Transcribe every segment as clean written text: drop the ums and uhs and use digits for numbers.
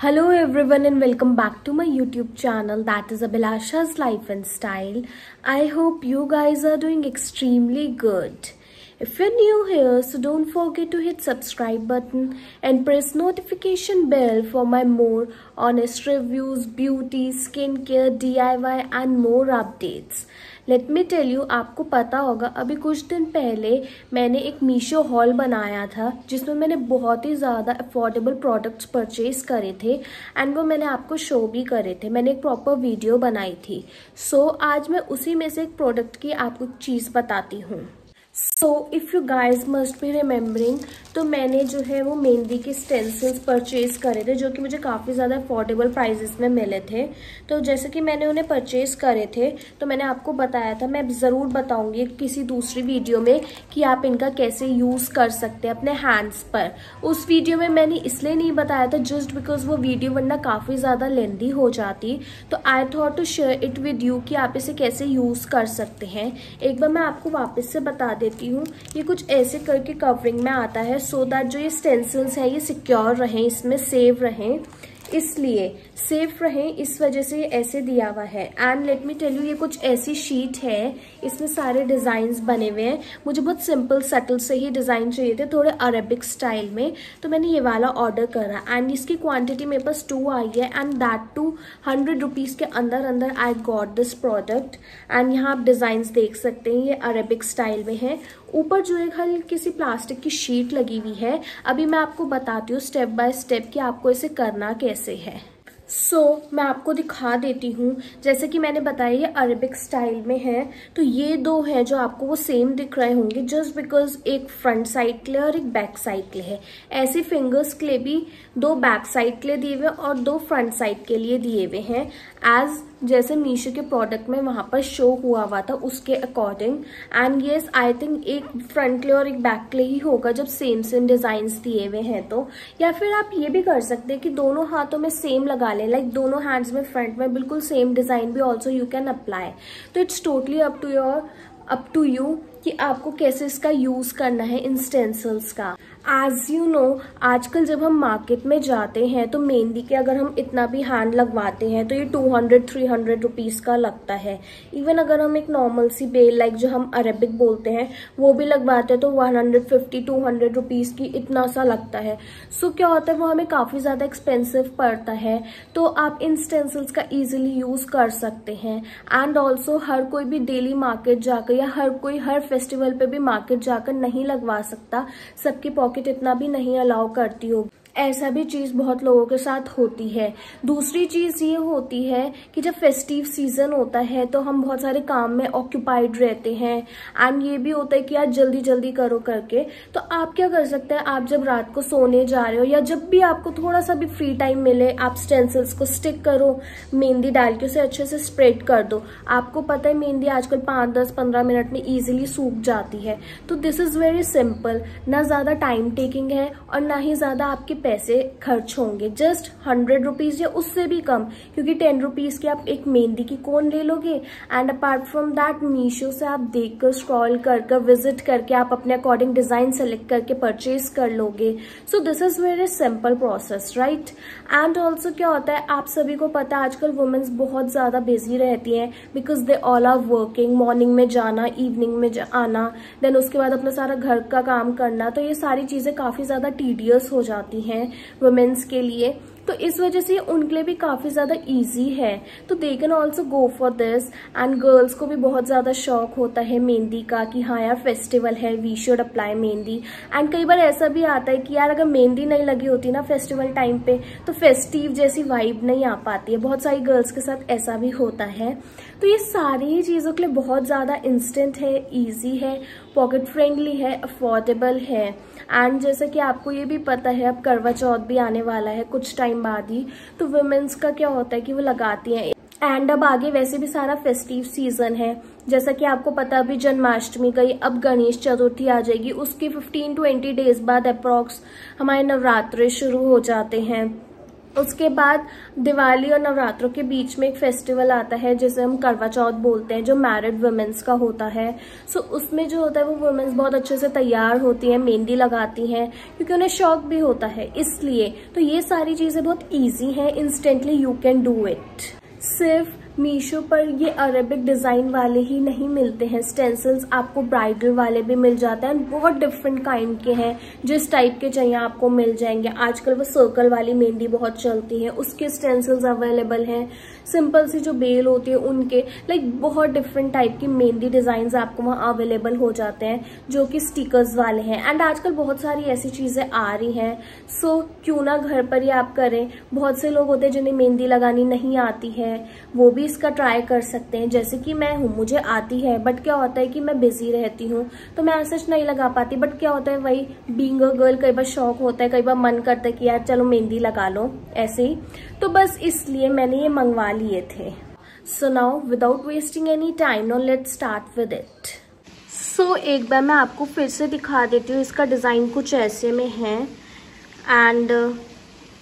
Hello everyone and welcome back to my YouTube channel, that is Abhilasha's Life and Style. I hope you guys are doing extremely good. If you're new here, so don't forget to hit subscribe button and press notification bell for my more honest reviews, beauty, skincare, DIY and more updates. Let me tell you, आपको पता होगा अभी कुछ दिन पहले मैंने एक Meesho hall बनाया था जिसमें मैंने बहुत ही ज़्यादा अफोर्डेबल प्रोडक्ट्स परचेज करे थे एंड वो मैंने आपको शो भी करे थे। मैंने एक प्रॉपर वीडियो बनाई थी। सो आज मैं उसी में से एक प्रोडक्ट की आपको चीज़ बताती हूँ। सो if you guys must be remembering, तो मैंने जो है वो मेहंदी के स्टेंसिल्स परचेज करे थे जो कि मुझे काफ़ी ज़्यादा अफोर्डेबल प्राइजेस में मिले थे। तो जैसे कि मैंने उन्हें परचेज करे थे तो मैंने आपको बताया था, मैं ज़रूर बताऊंगी किसी दूसरी वीडियो में कि आप इनका कैसे यूज़ कर सकते हैं अपने हैंड्स पर। उस वीडियो में मैंने इसलिए नहीं बताया था जस्ट बिकॉज वो वीडियो वरना काफ़ी ज़्यादा लेंदी हो जाती। तो I thought to share it with you कि आप इसे कैसे यूज़ कर सकते हैं। एक बार मैं आपको वापस से बता देती हूँ। ये कुछ ऐसे करके कवरिंग में आता है सो दैट जो ये स्टेंसिल्स हैं ये सिक्योर रहें, इसमें सेव रहें, इसलिए सेफ रहें, इस वजह से ये ऐसे दिया हुआ है। And let me tell you, ये कुछ ऐसी शीट है, इसमें सारे डिज़ाइंस बने हुए हैं। मुझे बहुत सिंपल सटल से ही डिज़ाइन चाहिए थे, थोड़े अरेबिक स्टाइल में, तो मैंने ये वाला ऑर्डर करा एंड इसकी क्वांटिटी मेरे पास 2 आई है एंड दैट टू 100 रुपीज़ के अंदर अंदर I got this product. And यहाँ आप डिज़ाइंस देख सकते हैं, ये अरेबिक स्टाइल में है। ऊपर जो एक हल्की सी प्लास्टिक की शीट लगी हुई है। अभी मैं आपको बताती हूँ स्टेप बाय स्टेप कि आपको इसे करना कैसे है। मैं आपको दिखा देती हूँ। जैसे कि मैंने बताया ये अरेबिक स्टाइल में है, तो ये 2 हैं जो आपको वो सेम दिख रहे होंगे जस्ट बिकॉज एक फ्रंट साइड के लिए और एक बैक साइड के लिए है। ऐसे फिंगर्स के लिए भी 2 बैक साइड के लिए दिए हुए और 2 फ्रंट साइड के लिए दिए हुए हैं, एज जैसे मीशो के प्रोडक्ट में वहां पर शो हुआ था उसके according. And yes, I think एक फ्रंट के लिए और एक बैक के लिए ही होगा जब सेम सेम डिजाइन्स दिए हुए हैं तो। या फिर आप ये भी कर सकते हैं कि दोनों हाथों में सेम लगा लें, लाइक दोनों हैंड्स में फ्रंट में बिल्कुल सेम डिजाइन भी ऑल्सो यू कैन अप्लाई। तो it's totally up to you कि आपको कैसे इसका यूज करना है इन स्टेंसिल्स का। एज यू नो, आजकल जब हम मार्केट में जाते हैं तो मेहंदी के अगर हम इतना भी हैंड लगवाते हैं तो ये 200-300 रुपीज़ का लगता है। इवन अगर हम एक नॉर्मल सी बेल लाइक जो हम अरेबिक बोलते हैं वो भी लगवाते हैं तो 150-200 रुपीज़ की इतना सा लगता है। सो क्या होता है, वो हमें काफ़ी ज़्यादा एक्सपेंसिव पड़ता है। तो आप इन स्टेंसिल्स का ईजिली यूज़ कर सकते हैं। एंड ऑल्सो हर कोई भी डेली मार्केट जाकर या हर कोई हर फेस्टिवल पे भी मार्केट जाकर नहीं लगवा सकता, सबकी पॉकेट इतना भी नहीं अलाउ करती होगी। ऐसा भी चीज़ बहुत लोगों के साथ होती है। दूसरी चीज़ ये होती है कि जब फेस्टिव सीजन होता है तो हम बहुत सारे काम में ऑक्यूपाइड रहते हैं एंड ये भी होता है कि यार जल्दी जल्दी करो करके। तो आप क्या कर सकते हैं, आप जब रात को सोने जा रहे हो या जब भी आपको थोड़ा सा भी फ्री टाइम मिले, आप स्टेंसिल्स को स्टिक करो, मेहंदी डाल के उसे अच्छे से स्प्रेड कर दो। आपको पता है मेहंदी आजकल 5-10-15 मिनट में ईजिली सूख जाती है। तो दिस इज़ वेरी सिंपल, ना ज़्यादा टाइम टेकिंग है और ना ही ज़्यादा आपके पैसे खर्च होंगे। जस्ट 100 रुपीज़ या उससे भी कम, क्योंकि 10 रुपीज़ की आप एक मेहंदी की कोन ले लोगे and apart from that Meesho से आप देखकर स्क्रॉल कर विजिट करके आप अपने अकॉर्डिंग डिज़ाइन सेलेक्ट करके परचेज कर लोगे। So this is very simple process, right. And also क्या होता है, आप सभी को पता है आजकल वुमेन्स बहुत ज़्यादा बिजी रहती हैं because they all are working. Morning में जाना, इवनिंग में आना, देन उसके बाद अपना सारा घर का काम करना, तो ये सारी चीज़ें काफ़ी ज़्यादा टीडियस हो जाती हैं वुमेन्स के लिए। तो इस वजह से उनके लिए भी काफ़ी ज़्यादा इजी है, तो they can also go for this. And girls को भी बहुत ज़्यादा शौक होता है मेहंदी का कि हाँ यार फेस्टिवल है, we should apply mehndi. And कई बार ऐसा भी आता है कि यार अगर मेहंदी नहीं लगी होती ना फेस्टिवल टाइम पे तो फेस्टिव जैसी वाइब नहीं आ पाती है। बहुत सारी गर्ल्स के साथ ऐसा भी होता है। तो ये सारी चीज़ों के लिए बहुत ज़्यादा इंस्टेंट है, ईजी है, पॉकेट फ्रेंडली है, अफोर्डेबल है। एंड जैसे कि आपको ये भी पता है अब करवा चौथ भी आने वाला है कुछ टाइम बाद ही, तो वुमेन्स का क्या होता है कि वो लगाती हैं। एंड अब आगे वैसे भी सारा फेस्टिव सीजन है, जैसा कि आपको पता अभी जन्माष्टमी गई, अब गणेश चतुर्थी आ जाएगी, उसके 15-20 डेज बाद अप्रॉक्स हमारे नवरात्रे शुरू हो जाते हैं। उसके बाद दिवाली और नवरात्रों के बीच में एक फेस्टिवल आता है जिसे हम करवा चौथ बोलते हैं, जो मैरिड वुमेन्स का होता है। सो उसमें जो होता है वो वुमेन्स बहुत अच्छे से तैयार होती हैं, मेहंदी लगाती हैं, क्योंकि उन्हें शौक भी होता है इसलिए। तो ये सारी चीज़ें बहुत ईजी हैं, instantly you can do it. सिर्फ मीशो पर ये अरेबिक डिज़ाइन वाले ही नहीं मिलते हैं, स्टेंसिल्स आपको ब्राइडल वाले भी मिल जाते हैं, बहुत डिफरेंट काइंड के हैं, जिस टाइप के चाहिए आपको मिल जाएंगे। आजकल वो सर्कल वाली मेहंदी बहुत चलती है, उसके स्टेंसिल्स अवेलेबल हैं। सिंपल सी जो बेल होती है उनके, लाइक बहुत डिफरेंट टाइप की मेहंदी डिज़ाइंस आपको वहाँ अवेलेबल हो जाते हैं, जो कि स्टिकर्स वाले हैं। एंड आजकल बहुत सारी ऐसी चीज़ें आ रही हैं, सो क्यों ना घर पर ही आप करें। बहुत से लोग होते हैं जिन्हें मेहंदी लगानी नहीं आती है, वो भी इसका ट्राई कर सकते हैं। जैसे कि मैं हूँ, मुझे आती है, बट क्या होता है कि मैं बिजी रहती हूँ तो मैं ऐसा नहीं लगा पाती। बट क्या होता है, वही बीइंग अ गर्ल, कई बार शौक होता है, कई बार मन करता है कि यार चलो मेहंदी लगा लो ऐसे ही। तो बस इसलिए मैंने ये मंगवा लिए थे। So now without wasting any time, now let's start with it. So एक बार मैं आपको फिर से दिखा देती हूँ। इसका डिज़ाइन कुछ ऐसे में है एंड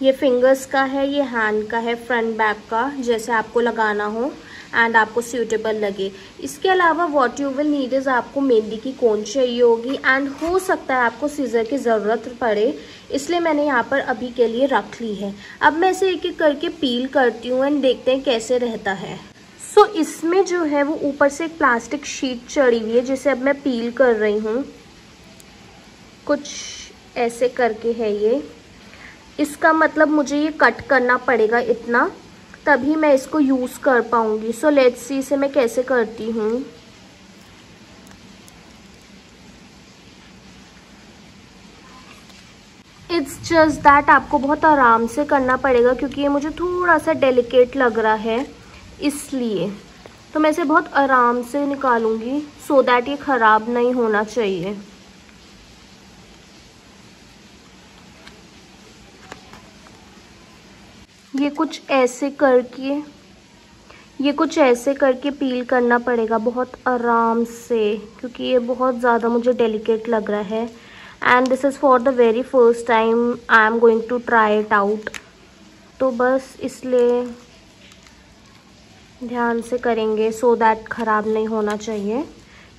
ये फिंगर्स का है, ये हैंड का है, फ्रंट बैक का, जैसे आपको लगाना हो एंड आपको सूटेबल लगे। इसके अलावा what you will need is आपको मेहंदी की कोन चाहिए होगी एंड हो सकता है आपको सीजर की ज़रूरत पड़े, इसलिए मैंने यहाँ पर अभी के लिए रख ली है। अब मैं इसे एक एक करके पील करती हूँ एंड देखते हैं कैसे रहता है। सो इसमें जो है वो ऊपर से एक प्लास्टिक शीट चढ़ी हुई है, जिसे अब मैं पील कर रही हूँ। कुछ ऐसे करके है ये। इसका मतलब मुझे ये कट करना पड़ेगा इतना, तभी मैं इसको यूज़ कर पाऊँगी। सो लेट्स सी इसे मैं कैसे करती हूँ। इट्स जस्ट दैट आपको बहुत आराम से करना पड़ेगा, क्योंकि ये मुझे थोड़ा सा डेलिकेट लग रहा है, इसलिए तो मैं इसे बहुत आराम से निकालूंगी सो दैट ये ख़राब नहीं होना चाहिए। ये कुछ ऐसे करके पील करना पड़ेगा बहुत आराम से, क्योंकि ये बहुत ज़्यादा मुझे डेलिकेट लग रहा है and this is for the very first time I am going to try it out. तो बस इसलिए ध्यान से करेंगे सो दैट ख़राब नहीं होना चाहिए।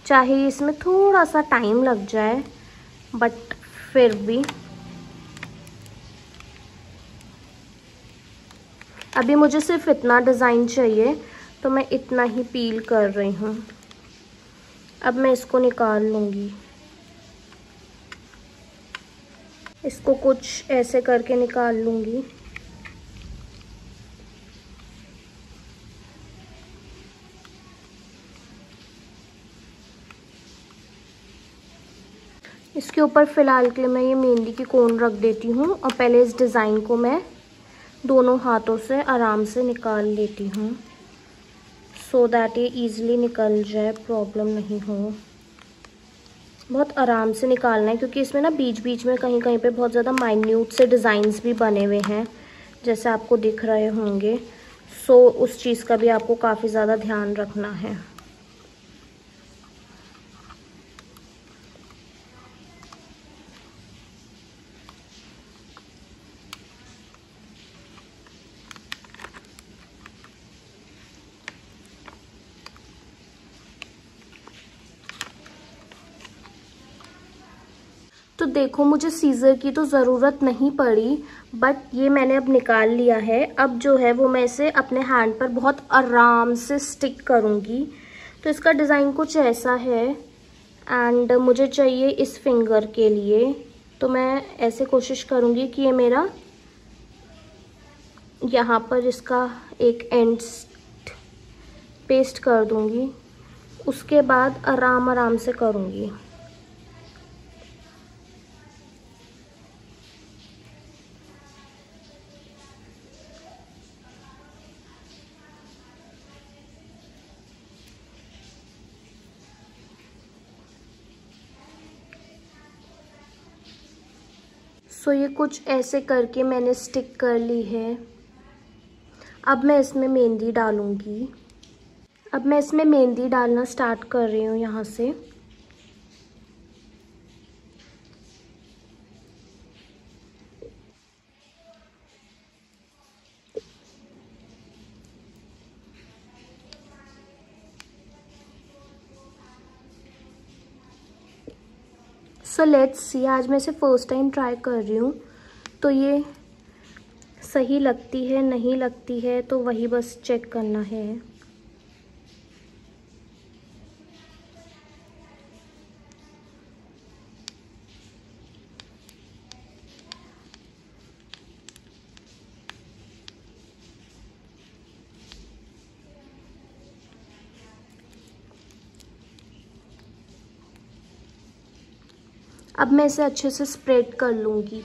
चाहे इसमें थोड़ा सा टाइम लग जाए, बट फिर भी अभी मुझे सिर्फ इतना डिज़ाइन चाहिए, तो मैं इतना ही पील कर रही हूँ। अब मैं इसको निकाल लूँगी। इसको कुछ ऐसे करके निकाल लूँगी। इसके ऊपर फ़िलहाल के लिए मैं ये मेहंदी की कोन रख देती हूँ और पहले इस डिज़ाइन को मैं दोनों हाथों से आराम से निकाल लेती हूँ, सो दैट ये ईज़िली निकल जाए, प्रॉब्लम नहीं हो। बहुत आराम से निकालना है, क्योंकि इसमें ना बीच बीच में कहीं कहीं पे बहुत ज़्यादा माइन्यूट से डिज़ाइंस भी बने हुए हैं, जैसे आपको दिख रहे होंगे। सो उस चीज़ का भी आपको काफ़ी ज़्यादा ध्यान रखना है। तो देखो, मुझे सीज़र की तो ज़रूरत नहीं पड़ी, बट ये मैंने अब निकाल लिया है। अब जो है वो मैं इसे अपने हैंड पर बहुत आराम से स्टिक करूँगी। तो इसका डिज़ाइन कुछ ऐसा है एंड मुझे चाहिए इस फिंगर के लिए, तो मैं ऐसे कोशिश करूँगी कि ये मेरा यहाँ पर इसका एक एंड पेस्ट कर दूँगी। उसके बाद आराम आराम से करूँगी। सो ये कुछ ऐसे करके मैंने स्टिक कर ली है। अब मैं इसमें मेहंदी डालूँगी। अब मैं इसमें मेहंदी डालना स्टार्ट कर रही हूँ यहाँ से। सो लेट्स सी, आज मैं इसे फर्स्ट टाइम ट्राई कर रही हूँ, तो ये सही लगती है नहीं लगती है तो वही बस चेक करना है। अब मैं इसे अच्छे से स्प्रेड कर लूँगी।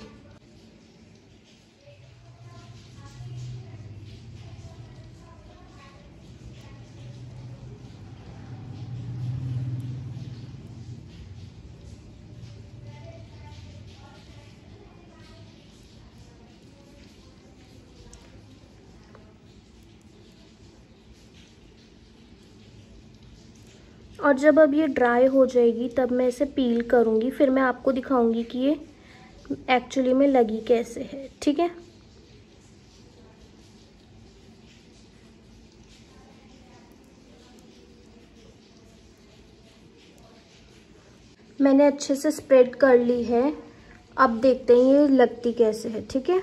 और जब अब ये ड्राई हो जाएगी तब मैं इसे पील करूँगी, फिर मैं आपको दिखाऊंगी कि ये एक्चुअली में लगी कैसे है। ठीक है, मैंने अच्छे से स्प्रेड कर ली है। अब देखते हैं ये लगती कैसे है। ठीक है,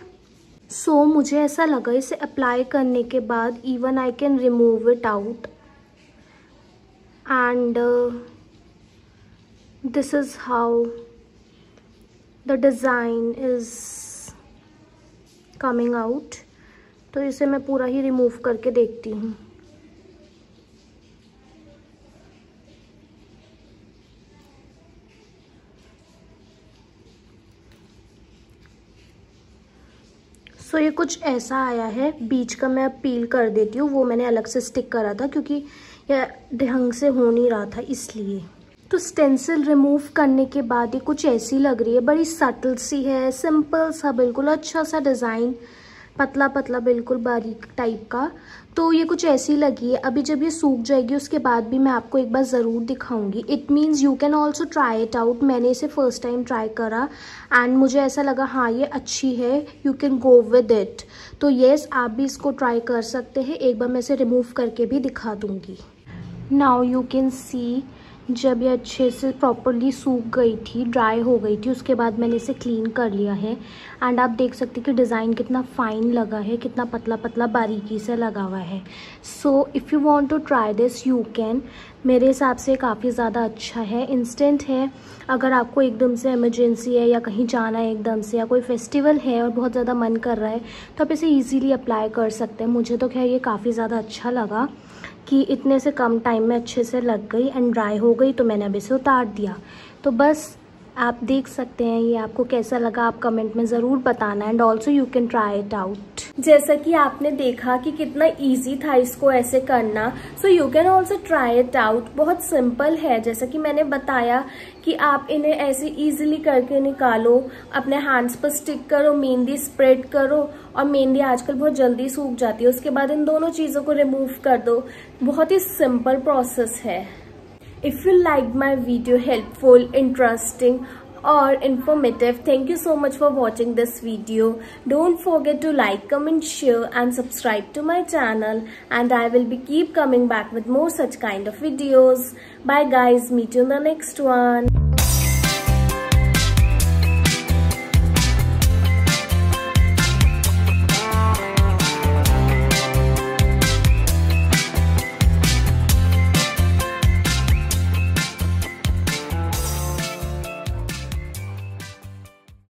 सो मुझे ऐसा लगा इसे अप्लाई करने के बाद even I can remove it out and this is how the design is coming out। तो इसे मैं पूरा ही रिमूव करके देखती हूँ। सो ये कुछ ऐसा आया है। बीच का मैं अब पील कर देती हूँ, वो मैंने अलग से स्टिक करा था क्योंकि यह ढंग से हो नहीं रहा था इसलिए। तो स्टेंसिल रिमूव करने के बाद ये कुछ ऐसी लग रही है, बड़ी सटल सी है, सिंपल सा, बिल्कुल अच्छा सा डिज़ाइन, पतला पतला बिल्कुल बारीक टाइप का। तो ये कुछ ऐसी लगी है। अभी जब ये सूख जाएगी उसके बाद भी मैं आपको एक बार ज़रूर दिखाऊंगी। It means you can also try it out. मैंने इसे फर्स्ट टाइम ट्राई करा एंड मुझे ऐसा लगा हाँ ये अच्छी है, you can go with it. तो येस, आप भी इसको ट्राई कर सकते हैं। एक बार मैं इसे रिमूव करके भी दिखा दूँगी। नाउ यू कैन सी, जब ये अच्छे से प्रॉपरली सूख गई थी, ड्राई हो गई थी, उसके बाद मैंने इसे क्लीन कर लिया है एंड आप देख सकते हैं कि डिज़ाइन कितना फाइन लगा है, कितना पतला पतला बारीकी से लगा हुआ है। So if you want to try this you can. मेरे हिसाब से काफ़ी ज़्यादा अच्छा है, इंस्टेंट है। अगर आपको एकदम से इमरजेंसी है या कहीं जाना है एकदम से, या कोई फेस्टिवल है और बहुत ज़्यादा मन कर रहा है, तो आप इसे ईजीली अप्लाई कर सकते हैं। मुझे तो खैर ये काफ़ी ज़्यादा अच्छा लगा कि इतने से कम टाइम में अच्छे से लग गई एंड ड्राई हो गई, तो मैंने अब इसे उतार दिया। तो बस आप देख सकते हैं ये आपको कैसा लगा, आप कमेंट में ज़रूर बताना and also you can try it out. जैसा कि आपने देखा कि कितना इजी था इसको ऐसे करना, so you can also try it out. बहुत सिंपल है, जैसा कि मैंने बताया कि आप इन्हें ऐसे इजीली करके निकालो, अपने हैंड्स पर स्टिक करो, मेहंदी स्प्रेड करो, और मेहंदी आजकल बहुत जल्दी सूख जाती है, उसके बाद इन दोनों चीज़ों को रिमूव कर दो। बहुत ही सिंपल प्रोसेस है। If you liked my video helpful, interesting or informative, thank you so much for watching this video. Don't forget to like, comment, share and subscribe to my channel, and I will be keep coming back with more such kind of videos. Bye guys, meet you in the next one.